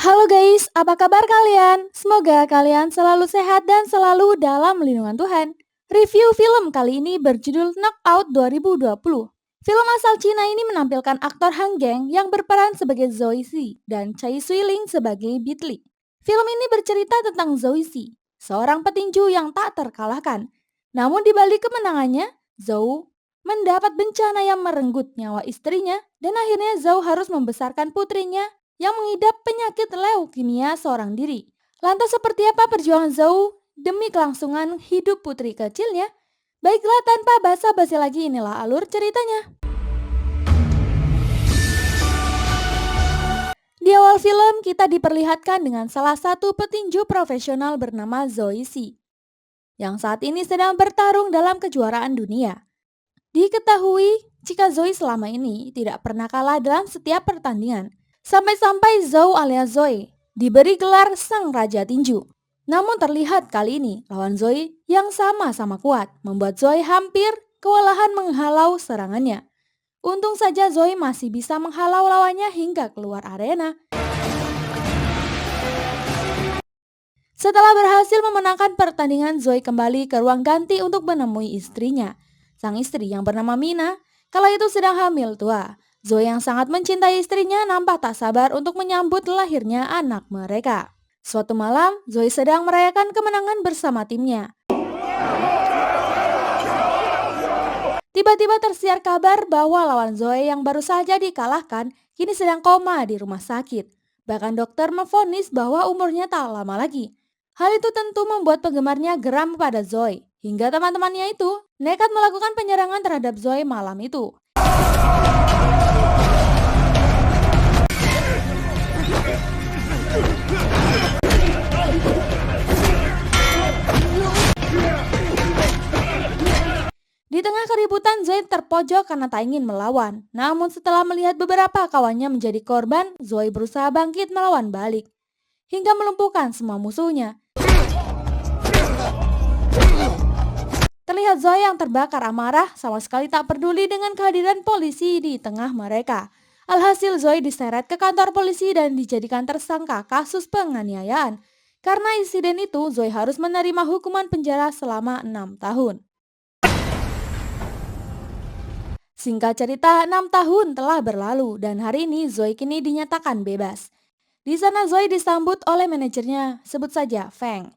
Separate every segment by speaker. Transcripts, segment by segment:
Speaker 1: Halo guys, apa kabar kalian? Semoga kalian selalu sehat dan selalu dalam lindungan Tuhan. Review film kali ini berjudul Knockout 2020. Film asal Cina ini menampilkan aktor Han Geng yang berperan sebagai Zoe Si dan Chai Suiling sebagai Bitli. Film ini bercerita tentang Zoe Si, seorang petinju yang tak terkalahkan. Namun di balik kemenangannya, Zhou mendapat bencana yang merenggut nyawa istrinya dan akhirnya Zhou harus membesarkan putrinya yang mengidap penyakit leukemia seorang diri. Lantas seperti apa perjuangan Zhou demi kelangsungan hidup putri kecilnya? Baiklah, tanpa basa-basi lagi, inilah alur ceritanya. Di awal film kita diperlihatkan dengan salah satu petinju profesional bernama Zoe Si yang saat ini sedang bertarung dalam kejuaraan dunia. Diketahui jika Zoe selama ini tidak pernah kalah dalam setiap pertandingan. Sampai-sampai Zhou alias Zoe diberi gelar Sang Raja Tinju. Namun terlihat kali ini lawan Zoe yang sama-sama kuat membuat Zoe hampir kewalahan menghalau serangannya. Untung saja Zoe masih bisa menghalau lawannya hingga keluar arena. Setelah berhasil memenangkan pertandingan, Zoe kembali ke ruang ganti untuk menemui istrinya. Sang istri yang bernama Mina kala itu sedang hamil tua. Zoe yang sangat mencintai istrinya nampak tak sabar untuk menyambut lahirnya anak mereka. Suatu malam, Zoe sedang merayakan kemenangan bersama timnya. Tiba-tiba tersiar kabar bahwa lawan Zoe yang baru saja dikalahkan kini sedang koma di rumah sakit. Bahkan dokter memvonis bahwa umurnya tak lama lagi. Hal itu tentu membuat penggemarnya geram pada Zoe, hingga teman-temannya itu nekat melakukan penyerangan terhadap Zoe malam itu. Di tengah keributan, Zoe terpojok karena tak ingin melawan. Namun setelah melihat beberapa kawannya menjadi korban, Zoe berusaha bangkit melawan balik, hingga melumpuhkan semua musuhnya. Terlihat Zoe yang terbakar amarah sama sekali tak peduli dengan kehadiran polisi di tengah mereka. Alhasil Zoe diseret ke kantor polisi dan dijadikan tersangka kasus penganiayaan. Karena insiden itu, Zoe harus menerima hukuman penjara selama 6 tahun. Singkat cerita, 6 tahun telah berlalu dan hari ini Zoe kini dinyatakan bebas. Di sana Zoe disambut oleh manajernya, sebut saja Feng.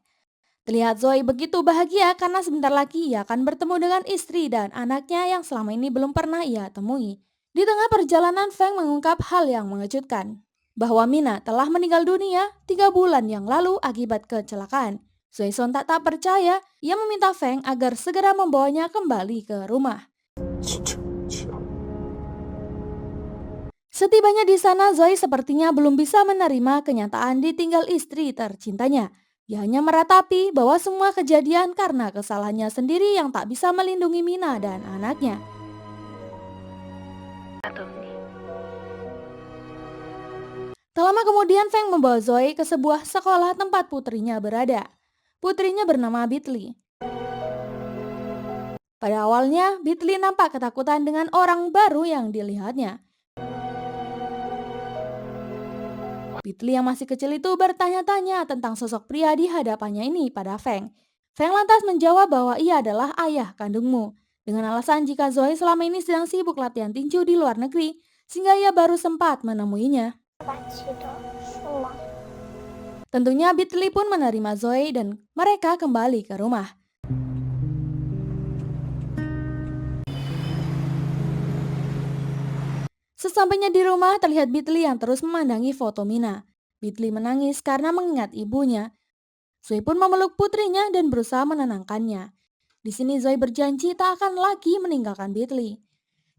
Speaker 1: Terlihat Zoe begitu bahagia karena sebentar lagi ia akan bertemu dengan istri dan anaknya yang selama ini belum pernah ia temui. Di tengah perjalanan, Feng mengungkap hal yang mengejutkan, bahwa Mina telah meninggal dunia 3 bulan yang lalu akibat kecelakaan. Zoe sontak tak percaya, ia meminta Feng agar segera membawanya kembali ke rumah. Setibanya di sana, Zoe sepertinya belum bisa menerima kenyataan ditinggal istri tercintanya. Ia hanya meratapi bahwa semua kejadian karena kesalahannya sendiri yang tak bisa melindungi Mina dan anaknya. Tak lama kemudian, Feng membawa Zoe ke sebuah sekolah tempat putrinya berada. Putrinya bernama Bitli. Pada awalnya, Bitli nampak ketakutan dengan orang baru yang dilihatnya. Bitli yang masih kecil itu bertanya-tanya tentang sosok pria di hadapannya ini pada Feng. Feng lantas menjawab bahwa ia adalah ayah kandungmu, dengan alasan jika Zoe selama ini sedang sibuk latihan tinju di luar negeri, sehingga ia baru sempat menemuinya. Tentunya Bitli pun menerima Zoe dan mereka kembali ke rumah. Sesampainya di rumah, terlihat Bitli yang terus memandangi foto Mina. Bitli menangis karena mengingat ibunya. Zoe pun memeluk putrinya dan berusaha menenangkannya. Di sini Zoe berjanji tak akan lagi meninggalkan Bitli.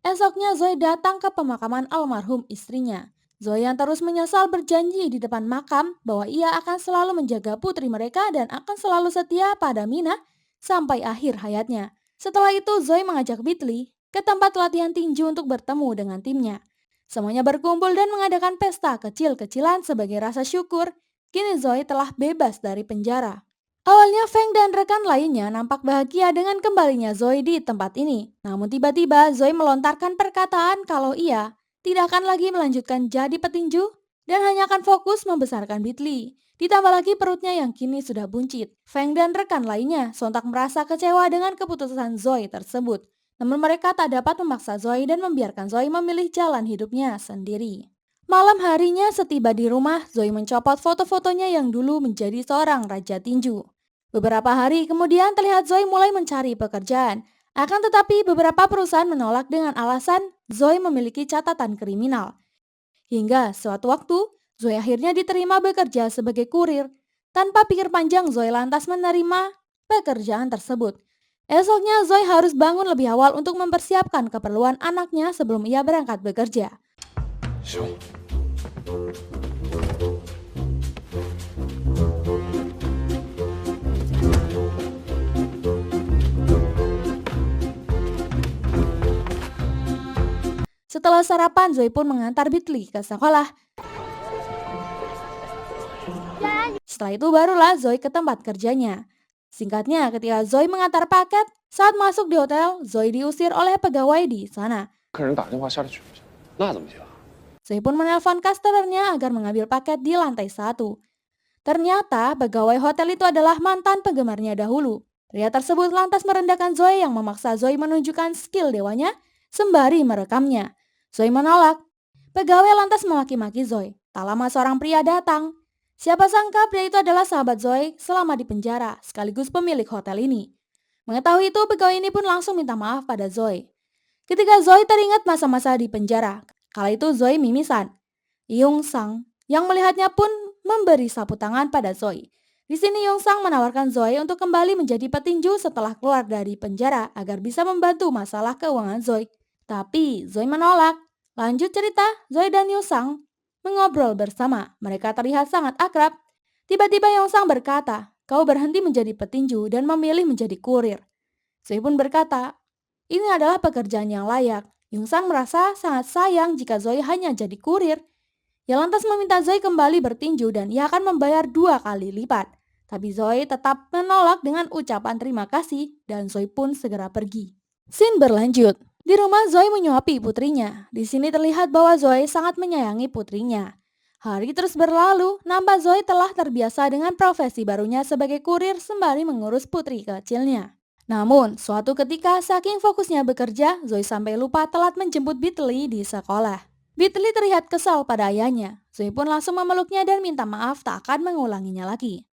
Speaker 1: Esoknya Zoe datang ke pemakaman almarhum istrinya. Zoe yang terus menyesal berjanji di depan makam bahwa ia akan selalu menjaga putri mereka dan akan selalu setia pada Mina sampai akhir hayatnya. Setelah itu Zoe mengajak Bitli ke tempat latihan tinju untuk bertemu dengan timnya. Semuanya berkumpul dan mengadakan pesta kecil-kecilan sebagai rasa syukur. Kini Zoe telah bebas dari penjara. Awalnya Feng dan rekan lainnya nampak bahagia dengan kembalinya Zoe di tempat ini. Namun tiba-tiba Zoe melontarkan perkataan kalau ia tidak akan lagi melanjutkan jadi petinju dan hanya akan fokus membesarkan Bitli. Ditambah lagi perutnya yang kini sudah buncit. Feng dan rekan lainnya sontak merasa kecewa dengan keputusan Zoe tersebut. Namun mereka tak dapat memaksa Zoe dan membiarkan Zoe memilih jalan hidupnya sendiri. Malam harinya setiba di rumah, Zoe mencopot foto-fotonya yang dulu menjadi seorang raja tinju. Beberapa hari kemudian terlihat Zoe mulai mencari pekerjaan. Akan tetapi beberapa perusahaan menolak dengan alasan Zoe memiliki catatan kriminal. Hingga suatu waktu, Zoe akhirnya diterima bekerja sebagai kurir. Tanpa pikir panjang, Zoe lantas menerima pekerjaan tersebut. Esoknya, Zoe harus bangun lebih awal untuk mempersiapkan keperluan anaknya sebelum ia berangkat bekerja. Setelah sarapan, Zoe pun mengantar Bitli ke sekolah. Setelah itu barulah Zoe ke tempat kerjanya. Singkatnya, ketika Zoe mengantar paket, saat masuk di hotel, Zoe diusir oleh pegawai di sana. Zoe pun menelpon customernya agar mengambil paket di lantai 1. Ternyata pegawai hotel itu adalah mantan penggemarnya dahulu. Pria tersebut lantas merendahkan Zoe yang memaksa Zoe menunjukkan skill dewanya sembari merekamnya. Zoe menolak. Pegawai lantas memaki-maki Zoe. Tak lama seorang pria datang. Siapa sangka pria itu adalah sahabat Zoe selama di penjara, sekaligus pemilik hotel ini. Mengetahui itu, pegawai ini pun langsung minta maaf pada Zoe. Ketika Zoe teringat masa-masa di penjara, kala itu Zoe mimisan. Yung Sang yang melihatnya pun memberi sapu tangan pada Zoe. Di sini Yung Sang menawarkan Zoe untuk kembali menjadi petinju setelah keluar dari penjara agar bisa membantu masalah keuangan Zoe. Tapi Zoe menolak. Lanjut cerita, Zoe dan Yung Sang mengobrol bersama. Mereka terlihat sangat akrab. Tiba-tiba Yung Sang berkata, "Kau berhenti menjadi petinju dan memilih menjadi kurir." Zoe pun berkata, "Ini adalah pekerjaan yang layak." Yung Sang merasa sangat sayang jika Zoe hanya jadi kurir. Ia lantas meminta Zoe kembali bertinju dan ia akan membayar 2 kali lipat. Tapi Zoe tetap menolak dengan ucapan terima kasih dan Zoe pun segera pergi. Scene berlanjut. Di rumah Zoe menyuapi putrinya. Di sini terlihat bahwa Zoe sangat menyayangi putrinya. Hari terus berlalu, nampak Zoe telah terbiasa dengan profesi barunya sebagai kurir sembari mengurus putri kecilnya. Namun, suatu ketika saking fokusnya bekerja, Zoe sampai lupa telat menjemput Bitli di sekolah. Bitli terlihat kesal pada ayahnya. Zoe pun langsung memeluknya dan minta maaf tak akan mengulanginya lagi.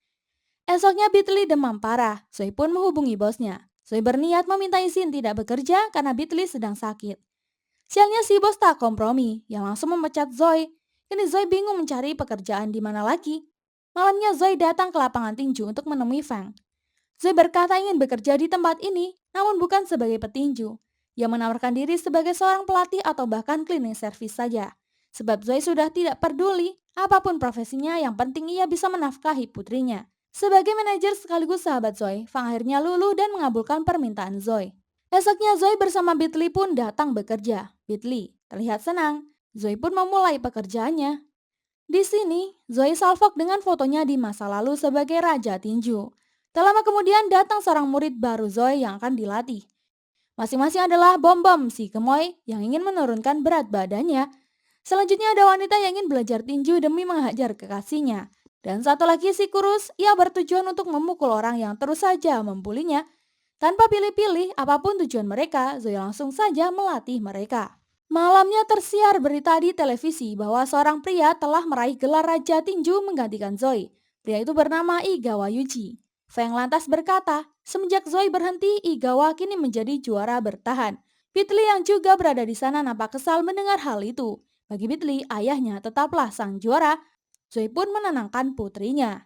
Speaker 1: Esoknya Bitli demam parah. Zoe pun menghubungi bosnya. Zoe berniat meminta izin tidak bekerja karena Bitli sedang sakit. Sialnya si bos tak kompromi, yang langsung memecat Zoe. Kini Zoe bingung mencari pekerjaan di mana lagi. Malamnya Zoe datang ke lapangan tinju untuk menemui Feng. Zoe berkata ingin bekerja di tempat ini, namun bukan sebagai petinju. Ia menawarkan diri sebagai seorang pelatih atau bahkan cleaning service saja. Sebab Zoe sudah tidak peduli apapun profesinya, yang penting ia bisa menafkahi putrinya. Sebagai manajer sekaligus sahabat Zoe, Fang akhirnya luluh dan mengabulkan permintaan Zoe. Esoknya Zoe bersama Bitli pun datang bekerja. Bitli terlihat senang. Zoe pun memulai pekerjaannya. Di sini, Zoe salvok dengan fotonya di masa lalu sebagai raja tinju. Tak lama kemudian datang seorang murid baru Zoe yang akan dilatih. Masing-masing adalah Bom-Bom, si gemoy yang ingin menurunkan berat badannya. Selanjutnya ada wanita yang ingin belajar tinju demi menghajar kekasihnya. Dan satu lagi si kurus, ia bertujuan untuk memukul orang yang terus saja membulinya. Tanpa pilih-pilih apapun tujuan mereka, Zoe langsung saja melatih mereka. Malamnya tersiar berita di televisi bahwa seorang pria telah meraih gelar Raja Tinju menggantikan Zoe. Pria itu bernama Igawa Yuji. Feng lantas berkata, semenjak Zoe berhenti, Igawa kini menjadi juara bertahan. Bitli yang juga berada di sana nampak kesal mendengar hal itu. Bagi Bitli, ayahnya tetaplah sang juara. Zoe pun menenangkan putrinya.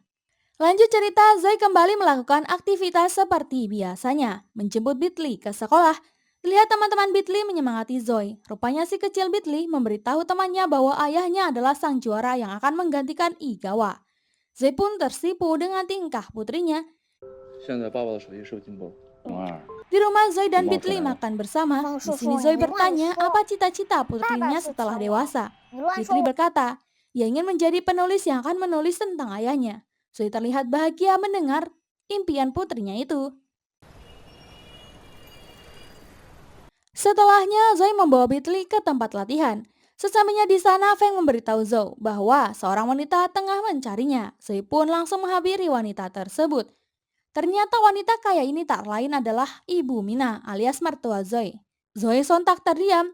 Speaker 1: Lanjut cerita, Zoe kembali melakukan aktivitas seperti biasanya, menjemput Bitli ke sekolah. Lihat teman-teman Bitli menyemangati Zoe. Rupanya si kecil Bitli memberitahu temannya bahwa ayahnya adalah sang juara yang akan menggantikan Igawa. Zoe pun tersipu dengan tingkah putrinya. Di rumah Zoe dan Bitli makan bersama. Di sini Zoe bertanya apa cita-cita putrinya setelah dewasa. Bitli berkata, ia ingin menjadi penulis yang akan menulis tentang ayahnya. Zoe terlihat bahagia mendengar impian putrinya itu. Setelahnya, Zoe membawa Bitli ke tempat latihan. Sesampainya di sana, Feng memberitahu Zhou bahwa seorang wanita tengah mencarinya. Zoe pun langsung menghampiri wanita tersebut. Ternyata wanita kaya ini tak lain adalah Ibu Mina alias mertua Zoe. Zoe sontak terdiam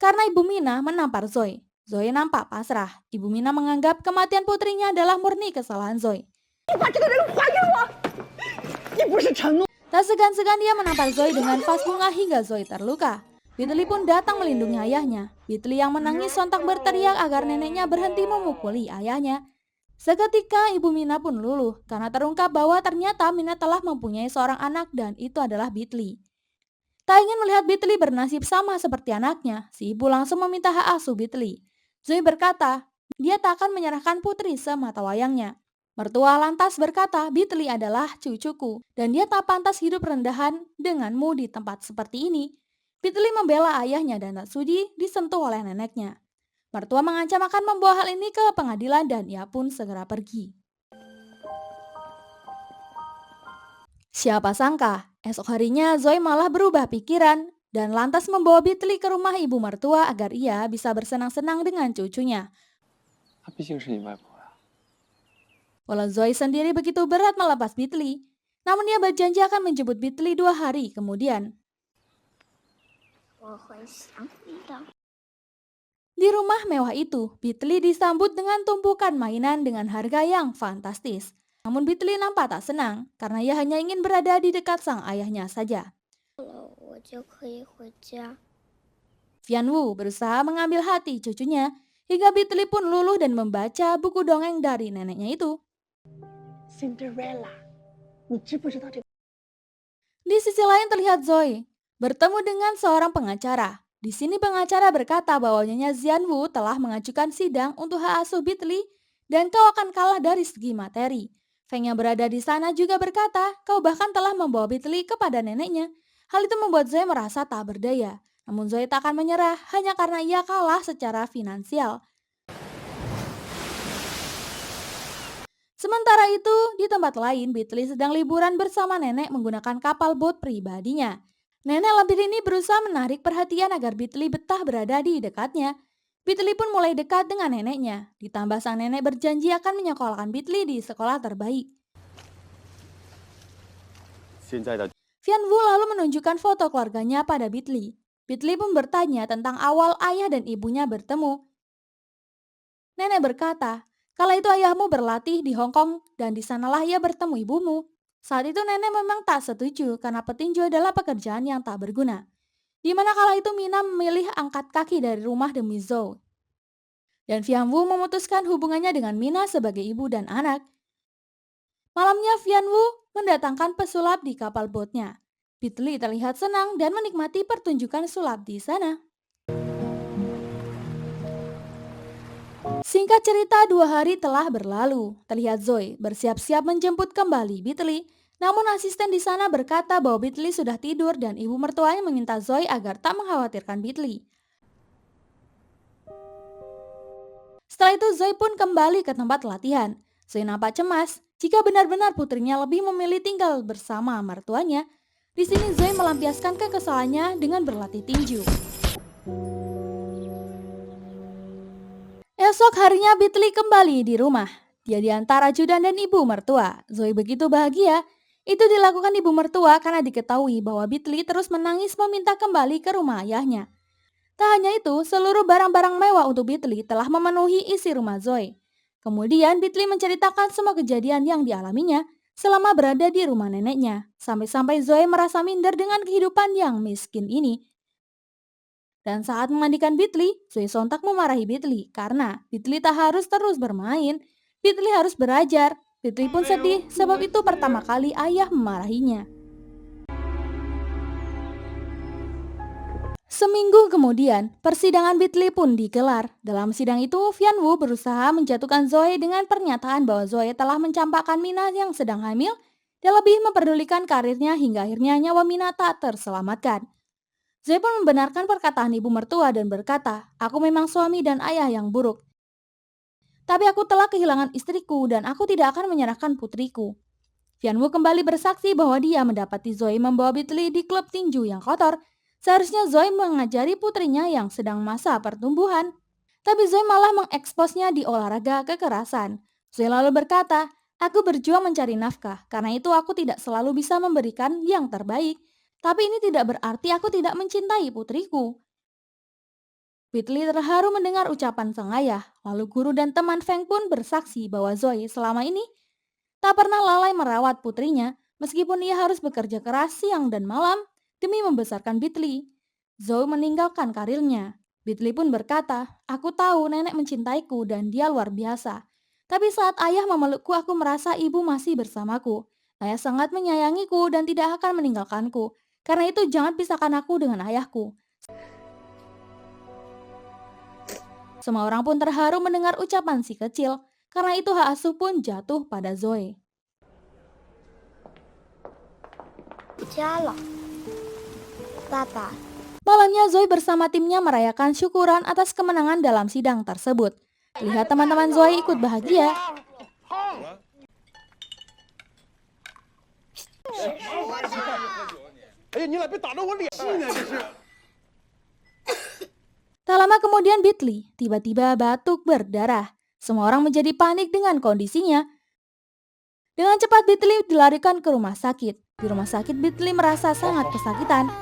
Speaker 1: karena Ibu Mina menampar Zoe. Zoe nampak pasrah. Ibu Mina menganggap kematian putrinya adalah murni kesalahan Zoe. Tak segan-segan dia menampar Zoe dengan vas bunga hingga Zoe terluka. Beatley pun datang melindungi ayahnya. Beatley yang menangis sontak berteriak agar neneknya berhenti memukuli ayahnya. Seketika Ibu Mina pun luluh karena terungkap bahwa ternyata Mina telah mempunyai seorang anak dan itu adalah Beatley. Tak ingin melihat Beatley bernasib sama seperti anaknya, si ibu langsung meminta hak asuh Beatley. Zoe berkata, dia tak akan menyerahkan putri semata wayangnya. Mertua lantas berkata, Beatley adalah cucuku dan dia tak pantas hidup rendahan denganmu di tempat seperti ini. Beatley membela ayahnya dan tak sudi disentuh oleh neneknya. Mertua mengancam akan membawa hal ini ke pengadilan dan ia pun segera pergi. Siapa sangka, esok harinya Zoe malah berubah pikiran dan lantas membawa Beatley ke rumah ibu mertua agar ia bisa bersenang-senang dengan cucunya. Walau Zoe sendiri begitu berat melepas Beatley, namun dia berjanji akan menjemput Beatley 2 hari kemudian. Di rumah mewah itu, Beatley disambut dengan tumpukan mainan dengan harga yang fantastis. Namun Beatley nampak tak senang karena ia hanya ingin berada di dekat sang ayahnya saja. Vianwu berusaha mengambil hati cucunya hingga Beatley pun luluh dan membaca buku dongeng dari neneknya itu.
Speaker 2: Cinderella,
Speaker 1: Di sisi lain terlihat Zoe bertemu dengan seorang pengacara. Di sini pengacara berkata bahwa Nyonya Xianwu telah mengajukan sidang untuk hak asuh Beatley dan kau akan kalah dari segi materi. Feng yang berada di sana juga berkata, kau bahkan telah membawa Beatley kepada neneknya. Hal itu membuat Zoe merasa tak berdaya. Namun Zoe tak akan menyerah hanya karena ia kalah secara finansial. Sementara itu, di tempat lain, Beatley sedang liburan bersama nenek menggunakan kapal bot pribadinya. Nenek lampir ini berusaha menarik perhatian agar Beatley betah berada di dekatnya. Beatley pun mulai dekat dengan neneknya. Ditambah sang nenek berjanji akan menyekolahkan Beatley di sekolah terbaik. Vianwu lalu menunjukkan foto keluarganya pada Beatley. Beatley pun bertanya tentang awal ayah dan ibunya bertemu. Nenek berkata, kala itu ayahmu berlatih di Hong Kong dan di sanalah ia bertemu ibumu. Saat itu nenek memang tak setuju karena petinju adalah pekerjaan yang tak berguna. Di mana kala itu Mina memilih angkat kaki dari rumah demi Zhou. Dan Vianwu memutuskan hubungannya dengan Mina sebagai ibu dan anak. Malamnya Vianwu mendatangkan pesulap di kapal botnya. Beatley terlihat senang dan menikmati pertunjukan sulap di sana. Singkat cerita, 2 hari telah berlalu. Terlihat Zoe bersiap-siap menjemput kembali Beatley. Namun asisten di sana berkata bahwa Beatley sudah tidur dan ibu mertuanya meminta Zoe agar tak mengkhawatirkan Beatley. Setelah itu Zoe pun kembali ke tempat latihan. Zoe nampak cemas jika benar-benar putrinya lebih memilih tinggal bersama mertuanya. Di sini Zoe melampiaskan kekesalannya dengan berlatih tinju. Esok harinya Beatley kembali di rumah. Dia diantar ajudan dan ibu mertua. Zoe begitu bahagia. Itu dilakukan ibu mertua karena diketahui bahwa Beatley terus menangis meminta kembali ke rumah ayahnya. Tak hanya itu, seluruh barang-barang mewah untuk Beatley telah memenuhi isi rumah Zoe. Kemudian Beatley menceritakan semua kejadian yang dialaminya selama berada di rumah neneknya. Sampai-sampai Zoe merasa minder dengan kehidupan yang miskin ini. Dan saat memandikan Beatley, Zoe sontak memarahi Beatley karena Beatley tak harus terus bermain. Beatley harus belajar. Beatley pun sedih sebab itu pertama kali ayah memarahinya. Seminggu kemudian, persidangan Beatley pun digelar. Dalam sidang itu, Vianwu berusaha menjatuhkan Zoe dengan pernyataan bahwa Zoe telah mencampakkan Mina yang sedang hamil dan lebih memperdulikan karirnya hingga akhirnya nyawa Mina tak terselamatkan. Zoe pun membenarkan perkataan ibu mertua dan berkata, aku memang suami dan ayah yang buruk. Tapi aku telah kehilangan istriku dan aku tidak akan menyerahkan putriku. Vianwu kembali bersaksi bahwa dia mendapati Zoe membawa Beatley di klub tinju yang kotor. Seharusnya Zoe mengajari putrinya yang sedang masa pertumbuhan. Tapi Zoe malah mengeksposnya di olahraga kekerasan. Zoe lalu berkata, aku berjuang mencari nafkah, karena itu aku tidak selalu bisa memberikan yang terbaik. Tapi ini tidak berarti aku tidak mencintai putriku. Whitley terharu mendengar ucapan sang ayah, lalu guru dan teman Feng pun bersaksi bahwa Zoe selama ini tak pernah lalai merawat putrinya, meskipun ia harus bekerja keras siang dan malam demi membesarkan Whitley. Zoe meninggalkan karirnya. Whitley pun berkata, aku tahu nenek mencintaiku dan dia luar biasa. Tapi saat ayah memelukku aku merasa ibu masih bersamaku. Ayah sangat menyayangiku dan tidak akan meninggalkanku. Karena itu jangan pisahkan aku dengan ayahku. Semua orang pun terharu mendengar ucapan si kecil, karena itu hak asuh pun jatuh pada Zoe.
Speaker 2: 家了，爸爸。
Speaker 1: Malamnya Zoe bersama timnya merayakan syukuran atas kemenangan dalam sidang tersebut. Lihat teman-teman Zoe ikut bahagia. Tak lama kemudian Whitley tiba-tiba batuk berdarah. Semua orang menjadi panik dengan kondisinya. Dengan cepat Whitley dilarikan ke rumah sakit. Di rumah sakit Whitley merasa sangat kesakitan.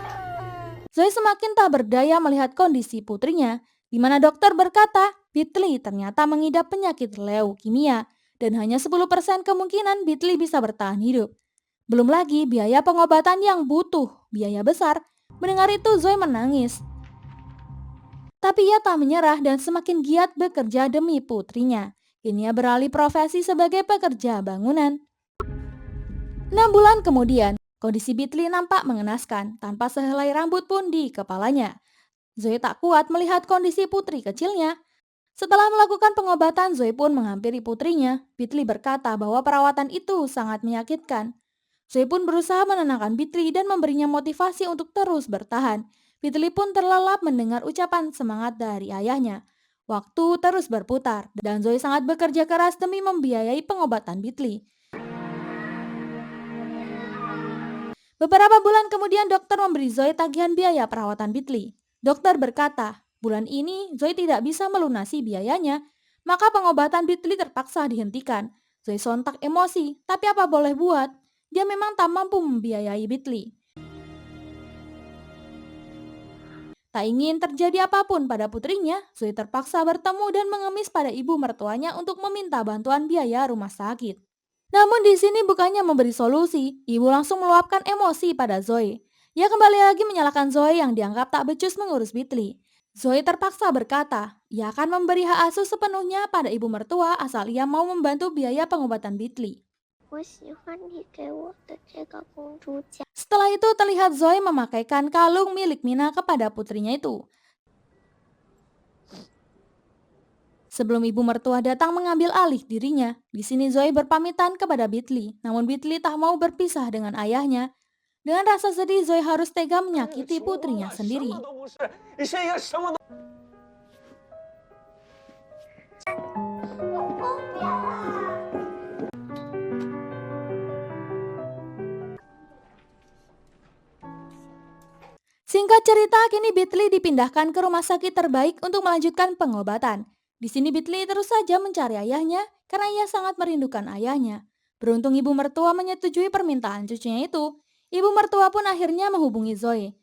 Speaker 1: Zoe semakin tak berdaya melihat kondisi putrinya, di mana dokter berkata Whitley ternyata mengidap penyakit leukemia dan hanya 10% kemungkinan Whitley bisa bertahan hidup. Belum lagi biaya pengobatan yang butuh biaya besar. Mendengar itu Zoe menangis. Tapi ia tak menyerah dan semakin giat bekerja demi putrinya. Kini ia beralih profesi sebagai pekerja bangunan. 6 bulan kemudian, kondisi Whitley nampak mengenaskan, tanpa sehelai rambut pun di kepalanya. Zoe tak kuat melihat kondisi putri kecilnya. Setelah melakukan pengobatan, Zoe pun menghampiri putrinya. Whitley berkata bahwa perawatan itu sangat menyakitkan. Zoe pun berusaha menenangkan Whitley dan memberinya motivasi untuk terus bertahan. Whitley pun terlelap mendengar ucapan semangat dari ayahnya. Waktu terus berputar, dan Zoe sangat bekerja keras demi membiayai pengobatan Whitley. Beberapa bulan kemudian dokter memberi Zoe tagihan biaya perawatan Whitley. Dokter berkata, bulan ini Zoe tidak bisa melunasi biayanya, maka pengobatan Whitley terpaksa dihentikan. Zoe sontak emosi, tapi apa boleh buat, dia memang tak mampu membiayai Whitley. Tak ingin terjadi apapun pada putrinya, Zoe terpaksa bertemu dan mengemis pada ibu mertuanya untuk meminta bantuan biaya rumah sakit. Namun di sini bukannya memberi solusi, ibu langsung meluapkan emosi pada Zoe. Ia kembali lagi menyalahkan Zoe yang dianggap tak becus mengurus Whitley. Zoe terpaksa berkata, ia akan memberi hak asuh sepenuhnya pada ibu mertua asal ia mau membantu biaya pengobatan Whitley. Setelah itu terlihat Zoe memakaikan kalung milik Mina kepada putrinya itu. Sebelum ibu mertua datang mengambil alih dirinya, di sini Zoe berpamitan kepada Whitley, namun Whitley tak mau berpisah dengan ayahnya. Dengan rasa sedih, Zoe harus tega menyakiti putrinya sendiri. Singkat cerita, kini Whitley dipindahkan ke rumah sakit terbaik untuk melanjutkan pengobatan. Di sini Whitley terus saja mencari ayahnya karena ia sangat merindukan ayahnya. Beruntung ibu mertua menyetujui permintaan cucunya itu. Ibu mertua pun akhirnya menghubungi Zoe.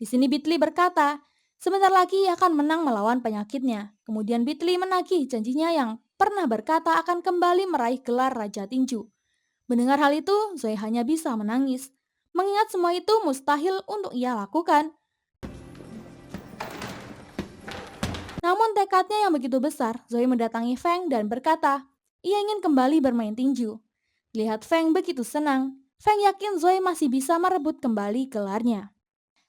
Speaker 1: Di sini Whitley berkata, sebentar lagi ia akan menang melawan penyakitnya. Kemudian Whitley menagih janjinya yang pernah berkata akan kembali meraih gelar Raja Tinju. Mendengar hal itu, Zoe hanya bisa menangis. Mengingat semua itu mustahil untuk ia lakukan. Namun tekadnya yang begitu besar, Zoe mendatangi Feng dan berkata, ia ingin kembali bermain tinju. Lihat Feng begitu senang, Feng yakin Zoe masih bisa merebut kembali gelarnya.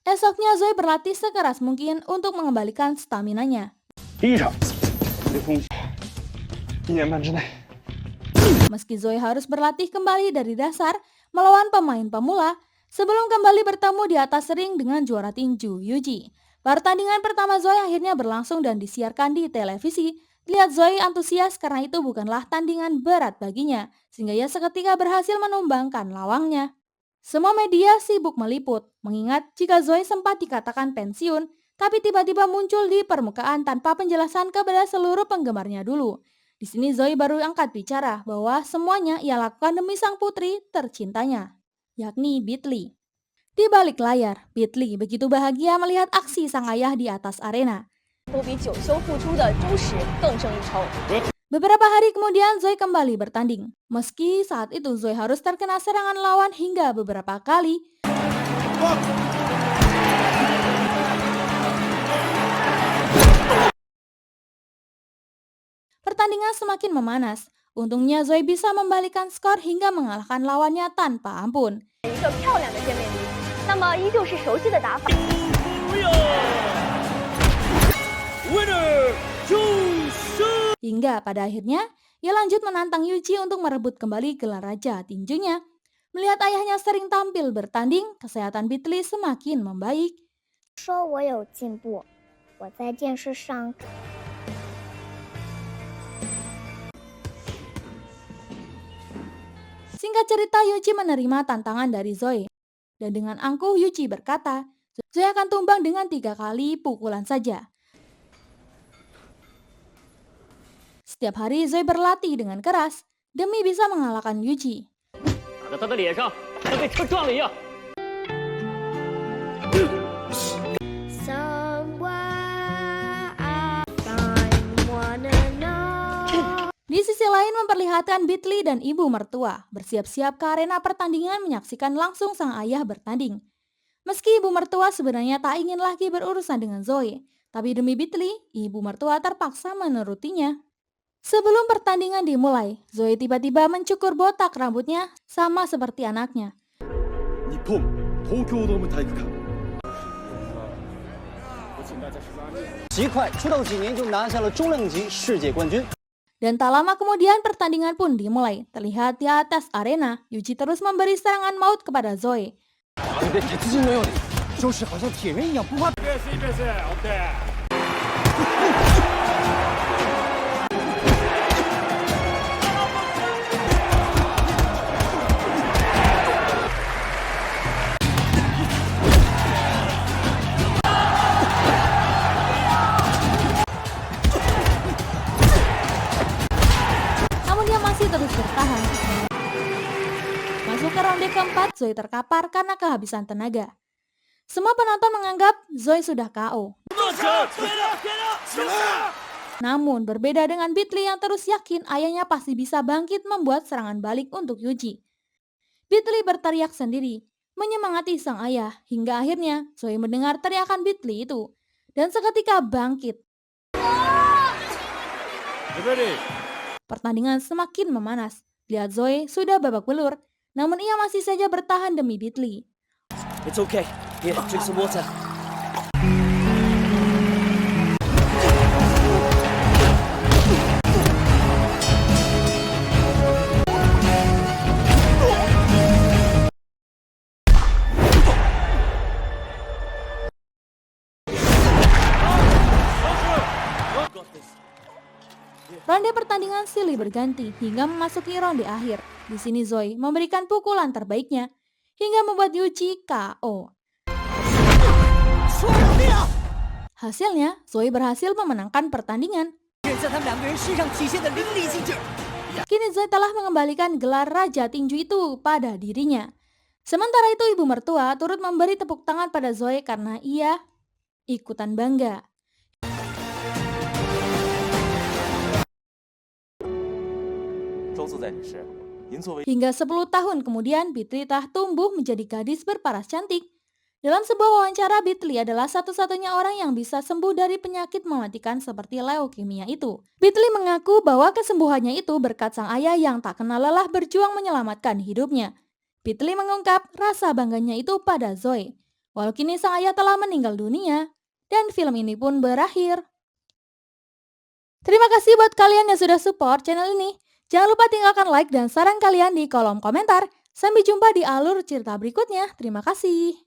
Speaker 1: Esoknya Zoe berlatih sekeras mungkin untuk mengembalikan staminanya. Meski Zoe harus berlatih kembali dari dasar melawan pemain pemula, sebelum kembali bertemu di atas ring dengan juara tinju Yuji. Pertandingan pertama Zoe akhirnya berlangsung dan disiarkan di televisi. Lihat Zoe antusias karena itu bukanlah tandingan berat baginya, sehingga ia seketika berhasil menumbangkan lawangnya. Semua media sibuk meliput, mengingat jika Zoe sempat dikatakan pensiun, tapi tiba-tiba muncul di permukaan tanpa penjelasan kepada seluruh penggemarnya dulu. Di sini Zoe baru angkat bicara bahwa semuanya ia lakukan demi sang putri tercintanya, yakni Beatley. Di balik layar, Beatley begitu bahagia melihat aksi sang ayah di atas arena. Beberapa hari kemudian Zoe kembali bertanding. Meski saat itu Zoe harus terkena serangan lawan hingga beberapa kali. Pertandingan semakin memanas. Untungnya Zoe bisa membalikan skor hingga mengalahkan lawannya tanpa ampun. Hingga pada akhirnya, ia lanjut menantang Yuji untuk merebut kembali gelar raja tinjunya. Melihat ayahnya sering tampil bertanding, kesehatan Beatley semakin membaik.
Speaker 2: 说我有进步，我在电视上
Speaker 1: Singkat cerita, Yuji menerima tantangan dari Zoe. Dan dengan angkuh Yuji berkata, Zoe akan tumbang dengan 3 kali pukulan saja. Setiap hari Zoe berlatih dengan keras demi bisa mengalahkan Yuji. Di sisi lain memperlihatkan Beatley dan ibu mertua bersiap-siap ke arena pertandingan menyaksikan langsung sang ayah bertanding. Meski ibu mertua sebenarnya tak ingin lagi berurusan dengan Zoe, tapi demi Beatley, ibu mertua terpaksa menurutinya. Sebelum pertandingan dimulai, Zoe tiba-tiba mencukur botak rambutnya sama seperti anaknya.
Speaker 3: 日本東京ドーム体育館
Speaker 4: 极快出道几年就拿下了中量级世界冠军。
Speaker 1: Dan tak lama kemudian pertandingan pun dimulai. Terlihat di atas arena, Yuji terus memberi serangan maut kepada Zoe.
Speaker 4: まるで鉄人のように，就是好像铁人一样不怕。
Speaker 1: Namun dia masih terus bertahan. Masuk ke ronde keempat, Zoe terkapar karena kehabisan tenaga. Semua penonton menganggap Zoe sudah KO. Namun berbeda dengan Beatley yang terus yakin ayahnya pasti bisa bangkit membuat serangan balik untuk Yuji. Beatley berteriak sendiri, menyemangati sang ayah, hingga akhirnya Zoe mendengar teriakan Beatley itu, dan seketika bangkit. Pertandingan semakin memanas. Lihat Zoe sudah babak belur, namun ia masih saja bertahan demi Beatley.
Speaker 5: It's okay. Here, drink some water.
Speaker 1: Ronde pertandingan silih berganti hingga memasuki ronde akhir. Di sini Zoe memberikan pukulan terbaiknya hingga membuat Yuji KO. Hasilnya, Zoe berhasil memenangkan pertandingan. Kini Zoe telah mengembalikan gelar Raja Tinju itu pada dirinya. Sementara itu ibu mertua turut memberi tepuk tangan pada Zoe karena ia ikutan bangga. Hingga 10 tahun kemudian, Beatley telah tumbuh menjadi gadis berparas cantik. Dalam sebuah wawancara, Beatley adalah satu-satunya orang yang bisa sembuh dari penyakit mematikan seperti leukemia itu. Beatley mengaku bahwa kesembuhannya itu berkat sang ayah yang tak kenal lelah berjuang menyelamatkan hidupnya. Beatley mengungkap rasa bangganya itu pada Zoe. Walau kini sang ayah telah meninggal dunia, dan film ini pun berakhir. Terima kasih buat kalian yang sudah support channel ini. Jangan lupa tinggalkan like dan saran kalian di kolom komentar. Sampai jumpa di alur cerita berikutnya. Terima kasih.